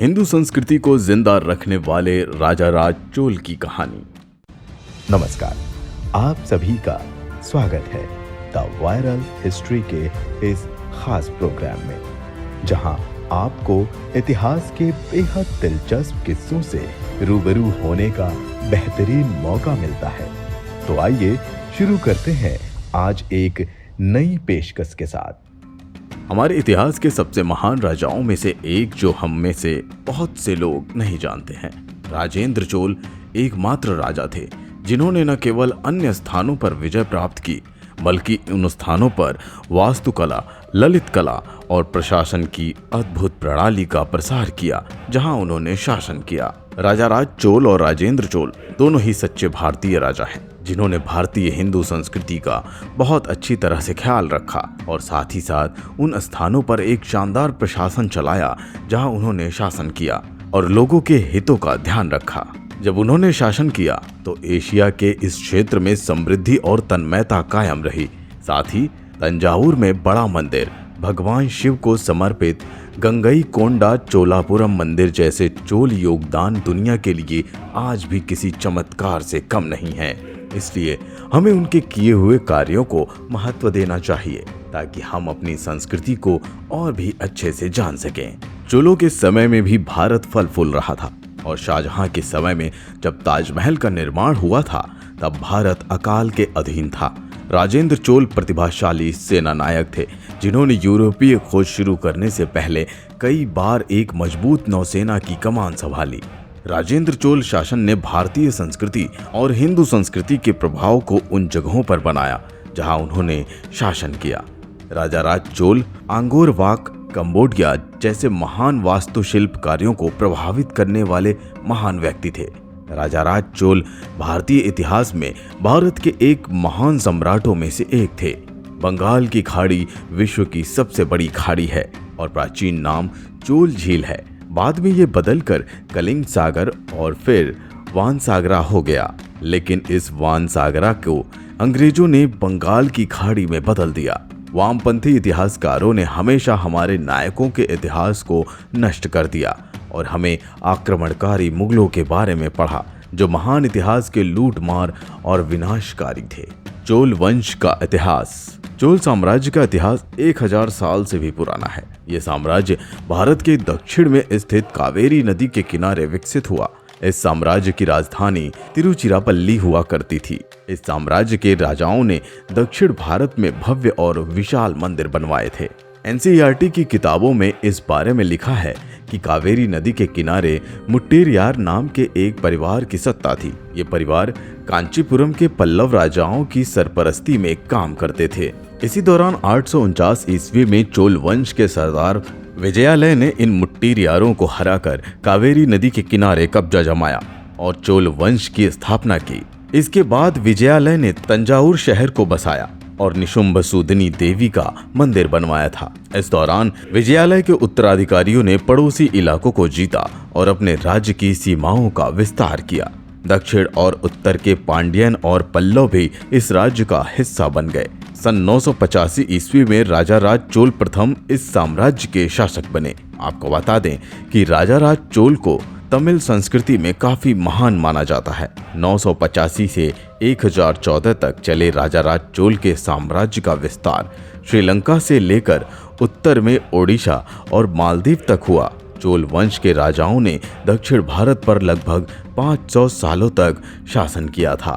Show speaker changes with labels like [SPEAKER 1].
[SPEAKER 1] हिंदू संस्कृति को जिंदा रखने वाले राजा राज चोल की कहानी।
[SPEAKER 2] नमस्कार, आप सभी का स्वागत है द वायरल हिस्ट्री के इस खास प्रोग्राम में, जहां आपको इतिहास के बेहद दिलचस्प किस्सों से रूबरू होने का बेहतरीन मौका मिलता है। तो आइए शुरू करते हैं आज एक नई पेशकश के साथ।
[SPEAKER 1] हमारे इतिहास के सबसे महान राजाओं में से एक जो हम में से बहुत से लोग नहीं जानते हैं, राजेंद्र चोल एकमात्र राजा थे जिन्होंने न केवल अन्य स्थानों पर विजय प्राप्त की, बल्कि उन स्थानों पर वास्तुकला, ललित कला और प्रशासन की अद्भुत प्रणाली का प्रसार किया जहां उन्होंने शासन किया। राजा राज चोल और राजेंद्र चोल दोनों ही सच्चे भारतीय राजा हैं जिन्होंने भारतीय हिंदू संस्कृति का बहुत अच्छी तरह से ख्याल रखा और साथ ही साथ उन स्थानों पर एक शानदार प्रशासन चलाया जहां उन्होंने शासन किया और लोगों के हितों का ध्यान रखा। जब उन्होंने शासन किया तो एशिया के इस क्षेत्र में समृद्धि और तन्मयता कायम रही। साथ ही तंजावुर में बड़ा मंदिर, भगवान शिव को समर्पित गंगईकोंडा चोलापुरम मंदिर जैसे चोल योगदान दुनिया के लिए आज भी किसी चमत्कार से कम नहीं है। इसलिए हमें उनके किए हुए कार्यों को महत्व देना चाहिए ताकि हम अपनी संस्कृति को और भी अच्छे से जान सकें। चोलों के समय में भी भारत फल फूल रहा था और शाहजहां के समय में जब ताजमहल का निर्माण हुआ था तब भारत अकाल के अधीन था। राजेंद्र चोल प्रतिभाशाली सेना नायक थे जिन्होंने यूरोपीय खोज शुरू करने से पहले कई बार एक मजबूत नौसेना की कमान संभाली। राजेंद्र चोल शासन ने भारतीय संस्कृति और हिंदू संस्कृति के प्रभाव को उन जगहों पर बनाया जहां उन्होंने शासन किया। राजा राज चोल आंगोर वाक, कंबोडिया जैसे महान वास्तुशिल्प कार्यों को प्रभावित करने वाले महान व्यक्ति थे। राजा राज चोल भारतीय इतिहास में भारत के एक महान सम्राटों में से एक थे। बंगाल की खाड़ी विश्व की सबसे बड़ी खाड़ी है और प्राचीन नाम चोल झील है। बाद में ये बदलकर कलिंग सागर और फिर वानसागरा हो गया, लेकिन इस वानसागरा को अंग्रेजों ने बंगाल की खाड़ी में बदल दिया। वामपंथी इतिहासकारों ने हमेशा हमारे नायकों के इतिहास को नष्ट कर दिया और हमें आक्रमणकारी मुगलों के बारे में पढ़ा जो महान इतिहास के लूटमार और विनाशकारी थे। चोल वंश का इतिहास। चोल साम्राज्य का इतिहास 1000 साल से भी पुराना है। यह साम्राज्य भारत के दक्षिण में स्थित कावेरी नदी के किनारे विकसित हुआ। इस साम्राज्य की राजधानी तिरुचिरापल्ली हुआ करती थी। इस साम्राज्य के राजाओं ने दक्षिण भारत में भव्य और विशाल मंदिर बनवाए थे। एनसीईआरटी की किताबों में इस बारे में लिखा है कि कावेरी नदी के किनारे मुट्टेरियार नाम के एक परिवार की सत्ता थी। ये परिवार कांचीपुरम के पल्लव राजाओं की सरपरस्ती में काम करते थे। इसी दौरान 849 ईस्वी में चोल वंश के सरदार विजयालय ने इन मुट्टेरियारों को हराकर कावेरी नदी के किनारे कब्जा जमाया और चोल वंश की स्थापना की। इसके बाद विजयालय ने तंजावुर शहर को बसाया और निशुंभ सूदिनी देवी का मंदिर बनवाया था। इस दौरान विजयालय के उत्तराधिकारियों ने पड़ोसी इलाकों को जीता और अपने राज्य की सीमाओं का विस्तार किया। दक्षिण और उत्तर के पांड्यन और पल्लव भी इस राज्य का हिस्सा बन गए। सन 985 ईस्वी में राजा राज चोल प्रथम इस साम्राज्य के शासक बने। आपको बता दें कि राजा राज चोल को तमिल संस्कृति में काफी महान माना जाता है। 985 से 1014 तक चले राजा राज चोल के साम्राज्य का विस्तार श्रीलंका से लेकर उत्तर में ओडिशा और मालदीव तक हुआ। चोल वंश के राजाओं ने दक्षिण भारत पर लगभग 500 सालों तक शासन किया था।